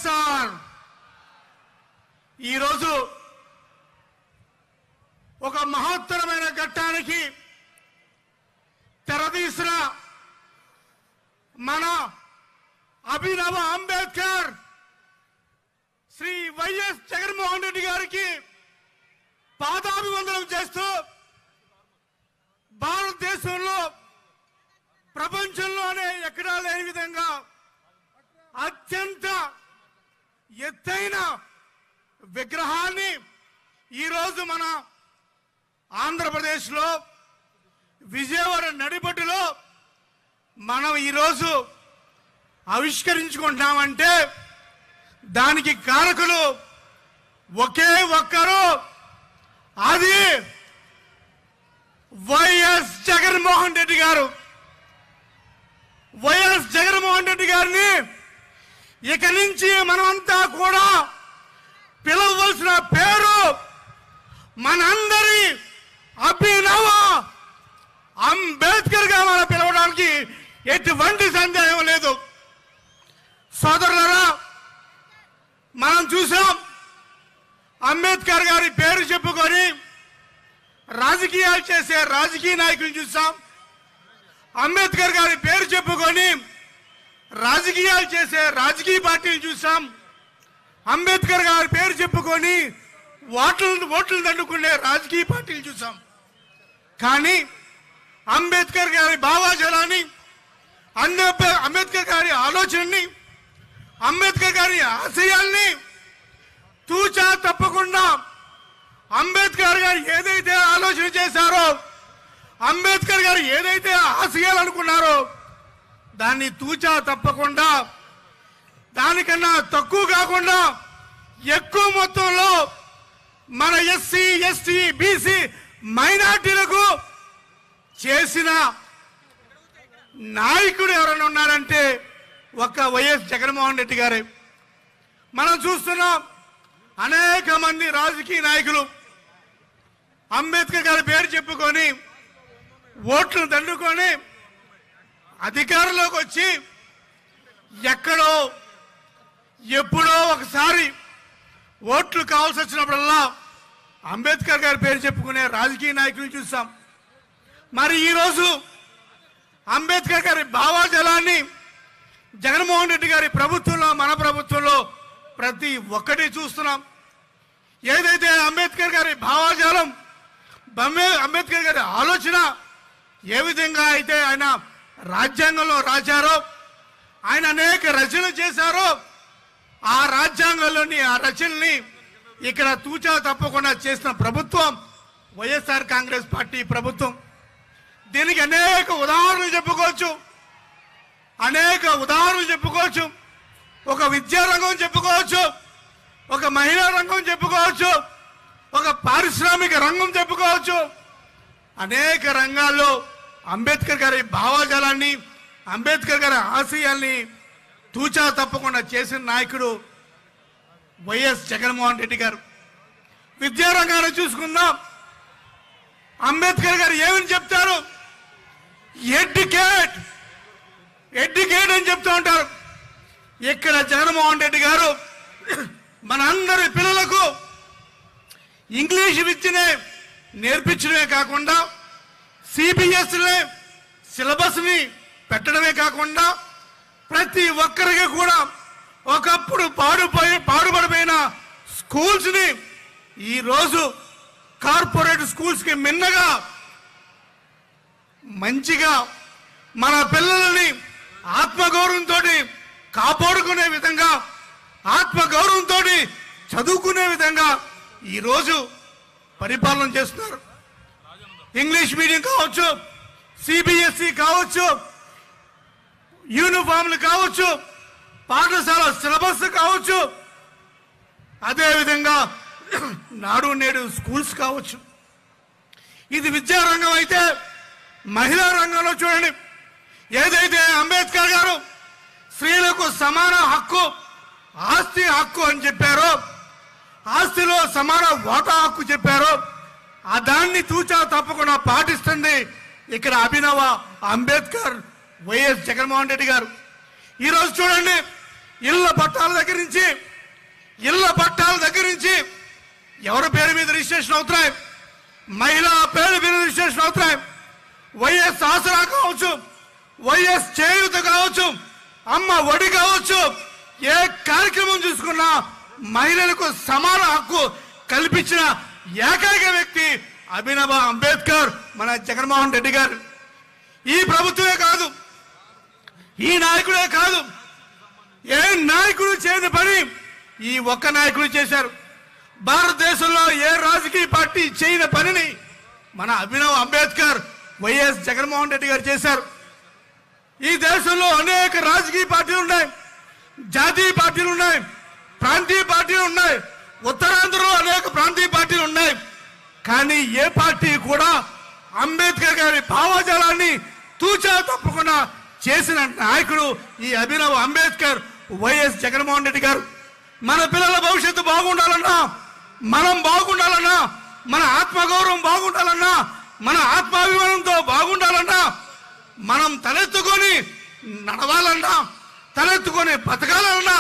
వైఎస్ఆర్ ఈరోజు ఒక మహత్తరమైన ఘట్టానికి తెరదీసిన మన అభినవ అంబేద్కర్ శ్రీ వైఎస్ జగన్మోహన్ రెడ్డి గారికి పాదాభివందనం చేస్తూ భారతదేశంలో ప్రపంచంలోనే ఎక్కడా లేని విధంగా అత్యంత ఎత్తైన విగ్రహాన్ని ఈరోజు మన ఆంధ్రప్రదేశ్లో విజయవాడ నడిబొడ్డులో మనం ఈరోజు ఆవిష్కరించుకుంటున్నామంటే దానికి కారకులు ఒకే ఒక్కరు, అది వైఎస్ జగన్మోహన్ రెడ్డి గారు. వైఎస్ జగన్మోహన్ రెడ్డి గారిని ఇక నుంచి మనమంతా కూడా పిలవవలసిన పేరు మనందరి అభినవ అంబేద్కర్ గా మనం పిలవడానికి ఎటువంటి సందేహం లేదు. సోదరులారా, మనం చూసాం అంబేద్కర్ గారి పేరు చెప్పుకొని రాజకీయాలు చేసే రాజకీయ నాయకులు చూసాం. అంబేద్కర్ గారి పేరు చెప్పుకొని రాజకీయాలు చేసే రాజకీయ పార్టీలు చూసాం. అంబేద్కర్ గారి పేరు చెప్పుకొని ఓట్లు దండుకునే రాజకీయ పార్టీలు చూసాం. కానీ అంబేద్కర్ గారి భావాజలాన్ని, అంబేద్కర్ గారి ఆలోచనని, అంబేద్కర్ గారి ఆశయాల్ని తూచా తప్పకుండా అంబేద్కర్ గారు ఏదైతే ఆలోచన చేశారో, అంబేద్కర్ గారు ఏదైతే ఆశయాలు అనుకున్నారో దాన్ని తూచా తప్పకుండా, దానికన్నా తక్కువ కాకుండా ఎక్కువ మొత్తంలో మన ఎస్సీ, ఎస్టీ, బీసీ మైనార్టీలకు చేసిన నాయకుడు ఎవరైనా ఉన్నారంటే ఒక్క వైఎస్ జగన్మోహన్ రెడ్డి గారే. మనం చూస్తున్నాం అనేక మంది రాజకీయ నాయకులు అంబేద్కర్ గారి పేరు చెప్పుకొని ఓట్లు దండుకొని అధికారంలోకి వచ్చి ఎక్కడో ఎప్పుడో ఒకసారి ఓట్లు కావాల్సి వచ్చినప్పుడల్లా అంబేద్కర్ గారి పేరు చెప్పుకునే రాజకీయ నాయకులు చూసాం. మరి ఈరోజు అంబేద్కర్ గారి భావాజలాన్ని జగన్మోహన్ రెడ్డి గారి ప్రభుత్వంలో, మన ప్రభుత్వంలో ప్రతి ఒక్కటి చూస్తున్నాం. ఏదైతే అంబేద్కర్ గారి భావాజాలం, అంబేద్కర్ గారి ఆలోచన ఏ విధంగా అయితే ఆయన రాజ్యాంగంలో రాశారో, ఆయన అనేక రచనలు చేశారో, ఆ రాజ్యాంగంలోని ఆ రచనల్ని ఇక్కడ తూచా తప్పకుండా చేసిన ప్రభుత్వం వైఎస్ఆర్ కాంగ్రెస్ పార్టీ ప్రభుత్వం. దీనికి అనేక ఉదాహరణలు చెప్పుకోవచ్చు. ఒక విద్యా రంగం చెప్పుకోవచ్చు, ఒక మహిళా రంగం చెప్పుకోవచ్చు, ఒక పారిశ్రామిక రంగం చెప్పుకోవచ్చు. అనేక రంగాల్లో అంబేద్కర్ గారి భావాజాలాన్ని, అంబేద్కర్ గారి ఆశయాల్ని తూచా తప్పకుండా చేసిన నాయకుడు వైఎస్ జగన్మోహన్ రెడ్డి గారు. విద్యారంగాన్ని చూసుకుందాం. అంబేద్కర్ గారు ఏమని చెప్తారు? ఎడ్యుకేట్ అని చెప్తూ ఉంటారు. ఇక్కడ జగన్మోహన్ రెడ్డి గారు మనందరి పిల్లలకు ఇంగ్లీష్ విద్యనే నేర్పించడమే కాకుండా, సిబిఎస్ఈ సిలబస్ని పెట్టడమే కాకుండా, ప్రతి ఒక్కరికి కూడా ఒకప్పుడు పాడుపడిపోయిన స్కూల్స్ని ఈరోజు కార్పొరేట్ స్కూల్స్కి మిన్నగా మంచిగా మన పిల్లలని ఆత్మగౌరవంతో కాపాడుకునే విధంగా, ఆత్మగౌరవంతో చదువుకునే విధంగా ఈరోజు పరిపాలన చేస్తున్నారు. ఇంగ్లీష్ మీడియం కావచ్చు, సిబిఎస్ఈ కావచ్చు, యూనిఫామ్లు కావచ్చు, పాఠశాల సిలబస్ కావచ్చు, అదేవిధంగా నాడు నేడు స్కూల్స్ కావచ్చు. ఇది విద్యారంగం అయితే, మహిళా రంగంలో చూడండి, ఏదైతే అంబేద్కర్ గారు స్త్రీలకు సమాన హక్కు, ఆస్తి హక్కు అని చెప్పారో, ఆస్తిలో సమాన వాటా హక్కు చెప్పారో, ఆ దాన్ని తూచా తప్పకుండా పాటిస్తుంది ఇక్కడ అభినవ అంబేద్కర్ వైఎస్ జగన్మోహన్ రెడ్డి గారు. ఈరోజు చూడండి, ఇళ్ల పట్టాల దగ్గర నుంచి ఎవరి పేరు మీద రిజిస్ట్రేషన్ అవుతున్నాయి, మహిళా పేరు మీద రిజిస్ట్రేషన్ అవుతున్నాయి. వైఎస్ ఆసరా కావచ్చు, వైఎస్ చేయూత కావచ్చు, అమ్మ ఒడి కావచ్చు, ఏ కార్యక్రమం చూసుకున్నా మహిళలకు సమాన హక్కు కల్పించిన ఏకైక వ్యక్తి అభినవ అంబేద్కర్ మన జగన్మోహన్ రెడ్డి గారు. ఈ ప్రభుత్వమే కాదు, ఈ నాయకుడే కాదు, ఏ నాయకుడు చేయని పని ఈ ఒక్క నాయకుడు చేశారు. భారతదేశంలో ఏ రాజకీయ పార్టీ చేయని పనిని మన అభినవ్ అంబేద్కర్ వైఎస్ జగన్మోహన్ రెడ్డి గారు చేశారు. ఈ దేశంలో అనేక రాజకీయ పార్టీలు ఉన్నాయి, జాతీయ పార్టీలు ఉన్నాయి, ప్రాంతీయ పార్టీలు ఉన్నాయి, ఉత్తరాంధ్రలో అనేక ప్రాంతీయ పార్టీలు ఉన్నాయి. కానీ ఏ పార్టీ కూడా అంబేద్కర్ గారి భావజాలాన్ని తూచా తప్పకుండా చేసిన నాయకుడు ఈ అభినవ్ అంబేద్కర్ వైఎస్ జగన్మోహన్ రెడ్డి గారు. మన పిల్లల భవిష్యత్తు బాగుండాలన్నా, మనం బాగుండాలన్నా, మన ఆత్మగౌరవం బాగుండాలన్నా, మన ఆత్మాభిమానంతో బాగుండాలన్నా, మనం తలెత్తుకొని నడవాలన్నా, తలెత్తుకొని బతకాలన్నా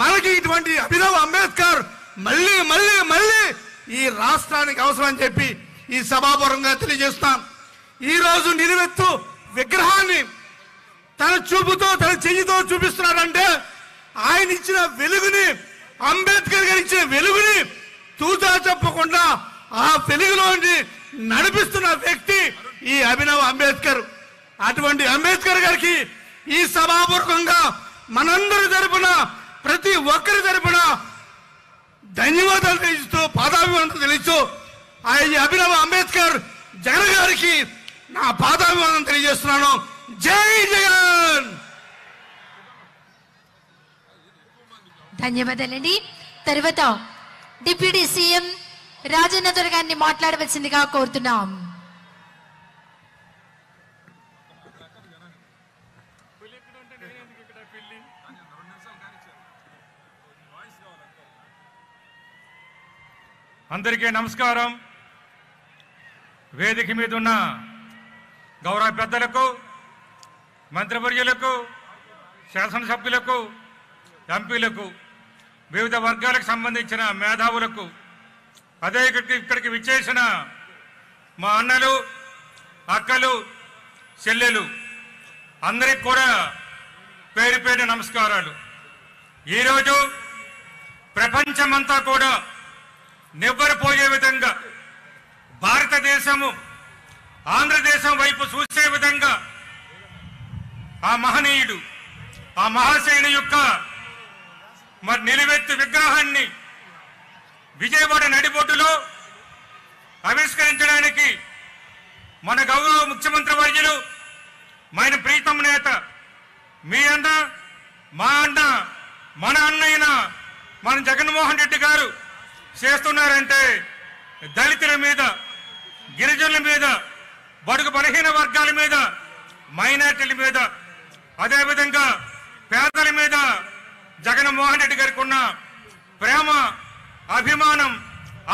మనకి ఇటువంటి అభినవ్ అంబేద్కర్ మళ్ళీ మళ్ళీ మళ్ళీ ఈ రాష్ట్రానికి అవసరం అని చెప్పి ఈ సభాపూర్వకంగా తెలియజేస్తాం. ఈరోజు నిలువెత్తు విగ్రహాన్ని తన చూపుతో తన చెయ్యితో చూపిస్తున్నాడంటే ఆయన ఇచ్చిన వెలుగుని, అంబేద్కర్ గారు ఇచ్చిన వెలుగుని తూచా చెప్పకుండా ఆ వెలుగులోని నడిపిస్తున్న వ్యక్తి ఈ అభినవ్ అంబేద్కర్. అటువంటి అంబేద్కర్ గారికి ఈ సభాపూర్వకంగా మనందరి తరపున, ప్రతి ఒక్కరి తరపున ధన్యవాదాలు తెలియజేస్తూ, పాదాభివందనం తెలియజేస్తూ ఈ అభినవ్ అంబేద్కర్ జగన్ గారికి నా పాదాభివందనం తెలియజేస్తున్నాను. జై జగన్. ధన్యవాదాలండి. తర్వాత డిప్యూటీ సీఎం రాజన్న దొర గారిని మాట్లాడవలసిందిగా కోరుతున్నాం. అందరికీ నమస్కారం. వేదిక మీద ఉన్న గౌరవ పెద్దలకు, మంత్రివర్యులకు, శాసనసభ్యులకు, ఎంపీలకు, వివిధ వర్గాలకు సంబంధించిన మేధావులకు, అదే ఇక్కడికి విచ్చేసిన మా అన్నలు, అక్కలు, చెల్లెలు అందరికి కూడా పేరు పేరు నమస్కారాలు. ఈరోజు ప్రపంచమంతా కూడా నివ్వెరపోయే విధంగా, భారతదేశము ఆంధ్రదేశం వైపు చూసే విధంగా ఆ మహనీయుడు, ఆ మహాశయుని యొక్క మరి నిలువెత్తు విగ్రహాన్ని విజయవాడ నడిబొడ్డులో ఆవిష్కరించడానికి మన గౌరవ ముఖ్యమంత్రి వర్యులు, మన ప్రీతం నేత, మీ అన్న, మా అన్న, మన అన్నయ్యన మన జగన్మోహన్ రెడ్డి గారు చేస్తున్నారంటే దళితుల మీద, గిరిజనుల మీద, బడుగు బలహీన వర్గాల మీద, మైనార్టీల మీద, అదేవిధంగా పేదల మీద జగన్మోహన్ రెడ్డి గారికి ఉన్న ప్రేమ, అభిమానం,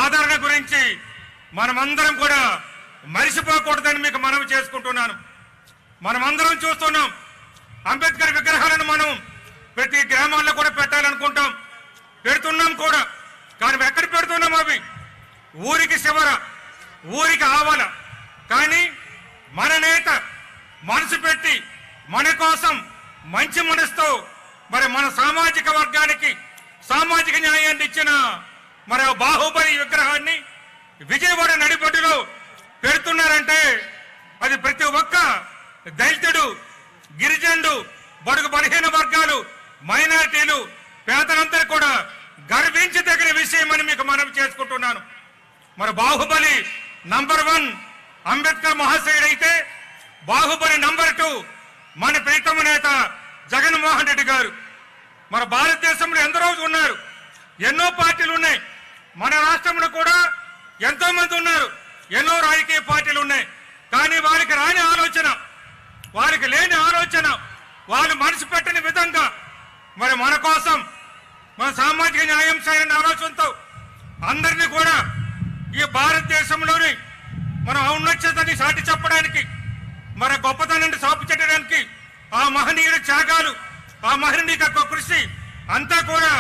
ఆదరణ గురించి మనమందరం కూడా మరిచిపోకూడదని మీకు మనవి చేసుకుంటున్నాను. మనమందరం చూస్తున్నాం, అంబేద్కర్ విగ్రహాలను మనం ప్రతి గ్రామాల్లో కూడా పెట్టాలనుకుంటాం, పెడుతున్నాం కూడా. కానీ ఎక్కడ పెడుతున్నాం? అవి ఊరికి చివర, ఊరికి ఆవల. కానీ మన నేత మనసు పెట్టి మన కోసం మంచి మనసుతో మరి మన సామాజిక వర్గానికి సామాజిక న్యాయాన్ని ఇచ్చిన మరి బాహుబలి విగ్రహాన్ని విజయవాడ నడిబొడ్డులో పెడుతున్నారంటే అది ప్రతి ఒక్క దళితుడు, గిరిజనుడు, బడుగు బలహీన వర్గాలు, మైనారిటీలు, పేదలందరూ కూడా గర్వించదగిన విషయం అని మీకు మనవి చేసుకుంటున్నాను. మరి బాహుబలి నంబర్ 1 అంబేద్కర్ మహాశయుడు అయితే, బాహుబలి నంబర్ 2 మన ప్రీతమ నేత జగన్మోహన్ రెడ్డి గారు. మన భారతదేశంలో ఎందరో ఉన్నారు, ఎన్నో పార్టీలు ఉన్నాయి. మన రాష్ట్రంలో కూడా ఎంతో మంది ఉన్నారు, ఎన్నో రాజకీయ పార్టీలు ఉన్నాయి. కానీ వారికి రాని ఆలోచన, వారికి లేని ఆలోచన, వాళ్ళు మనసు పెట్టని విధంగా మరి మన కోసం, మన సామాజిక న్యాయం చేయాలనే ఆలోచనతో అందరినీ కూడా ఈ భారతదేశంలోని మనం ఔన్నత్యతని సాటి చెప్పడానికి, మన గొప్పతనాన్ని సాపు చేయడానికి ఆ మహనీయుల త్యాగాలు, ఆ మహనీయుల యొక్క కృషి అంతా కూడా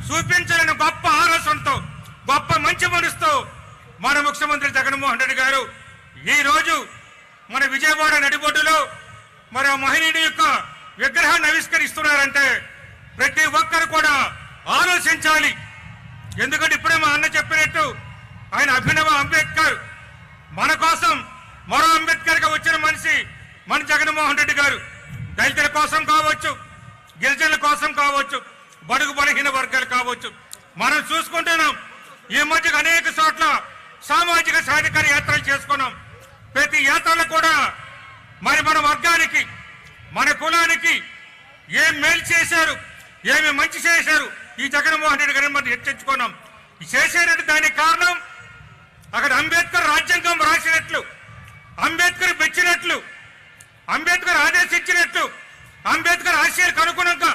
చూపించాలని గొప్ప ఆలోచనతో గొప్ప మంచి మనసుతో మన ముఖ్యమంత్రి జగన్మోహన్ రెడ్డి గారు ఈ రోజు మన విజయవాడ నడిబొడ్డులో మరి మహనీయుడి యొక్క విగ్రహాన్ని ఆవిష్కరిస్తున్నారంటే ప్రతి ఒక్కరు కూడా ఆలోచించాలి. ఎందుకంటే ఇప్పుడే మా అన్న చెప్పినట్టు ఆయన అభినవ అంబేద్కర్, మన కోసం మరో అంబేద్కర్ గా వచ్చిన మనిషి మన జగన్మోహన్ రెడ్డి గారు. దళితుల కోసం కావచ్చు, గిరిజనుల కోసం కావచ్చు, బడుగు బలహీన వర్గాలు కావచ్చు. మనం చూసుకుంటున్నాం ఈ మధ్య అనేక చోట్ల సామాజిక సాధికార యాత్రలు చేసుకున్నాం. ప్రతి యాత్రలు కూడా మరి మన వర్గానికి మన కులానికి ఏం మేలు చేశారు, ఏమి మంచి చేశారు ఈ జగన్మోహన్ రెడ్డి గారిని మనం హెచ్చరించుకున్నాం. చేశారంటే దానికి కారణం అక్కడ అంబేద్కర్ రాజ్యాంగం రాసినట్లు, అంబేద్కర్ మెచ్చినట్లు, అంబేద్కర్ ఆదేశించినట్లు, అంబేద్కర్ ఆశయాలకు అనుగుణంగా,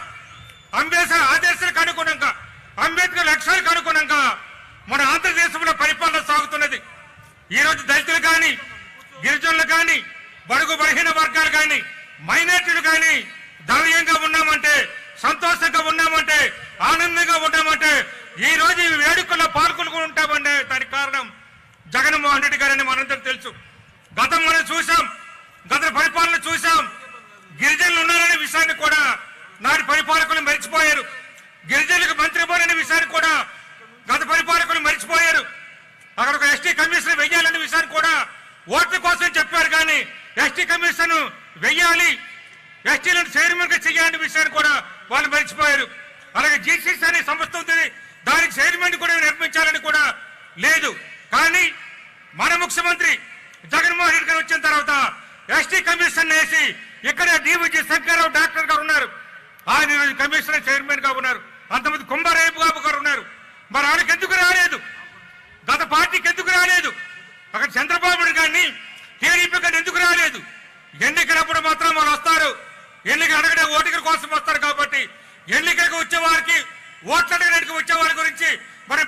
అంబేద్కర్ ఆదేశాలకు అనుగుణంగా, అంబేద్కర్ లక్ష్యాలకు అనుగుణంగా మన ఆంధ్రదేశంలో పరిపాలన సాగుతున్నది. ఈరోజు దళితులు కానీ, గిరిజనులు కానీ, బడుగు బలహీన వర్గాలు కానీ, మైనార్టీలు కానీ ధైర్యంగా ఉన్నామంటే, సంతోషంగా ఉన్నామంటే, ఆనందంగా ఉన్నామంటే ఈ రోజు ఈ వేడుకల్లో పాల్గొని ఉంటామంటే దానికి కారణం జగన్మోహన్ రెడ్డి గారని మనందరూ తెలుసు. గతం మనం చూసాం, గత పరిపాలన చూసాం. గిరిజనులు ఉన్నారనే విషయాన్ని కూడా నాటి పరిపాలకులు మరిచిపోయారు. గిరిజనులకు మంత్రి పోరనే విషయాన్ని కూడా గత పరిపాలకులు మరిచిపోయారు. అక్కడ ఒక ఎస్టీ కమిషన్ వెయ్యాలనే విషయాన్ని కూడా ఓట్ల కోసం చెప్పారు. కానీ ఎస్టీ కమిషన్ వెయ్యాలి, ఎస్టీలను చైర్మన్ గా చేయాలనే విషయాన్ని కూడా వాళ్ళు మరిచిపోయారు. అలాగే జీసీసీ అనే సంస్థ ఉంటుంది, దానికి చైర్మన్ కూడా నిర్మించాలని కూడా లేదు. కానీ మన ముఖ్యమంత్రి జగన్మోహన్ రెడ్డి గారు వచ్చిన తర్వాత ఎస్టీ కమిషన్ వేసి ఇక్కడ డివిజీ శంకర్రావు డాక్టర్ గారు ఉన్నారు, ఆయన ఈరోజు కమిషనర్ చైర్మన్ గా ఉన్నారు. అంతమంది కుంభరేపు బాబు గారు ఉన్నారు. మరి వాళ్ళకి ఎందుకు రాలేదు? గత పార్టీకి ఎందుకు రాలేదు? అక్కడ చంద్రబాబు నాయుడు గారిని టీడీపీ గారిని ఎందుకు రాలేదు? ఎన్నికలప్పుడు మాత్రం వాళ్ళు వస్తారు, ఎన్నికలు అడగడే ఓటికల కోసం వస్తారు. కాబట్టి ఎన్నికలకు వచ్చే వారికి, ఓట్లు అడగడానికి వచ్చే వారి గురించి మనం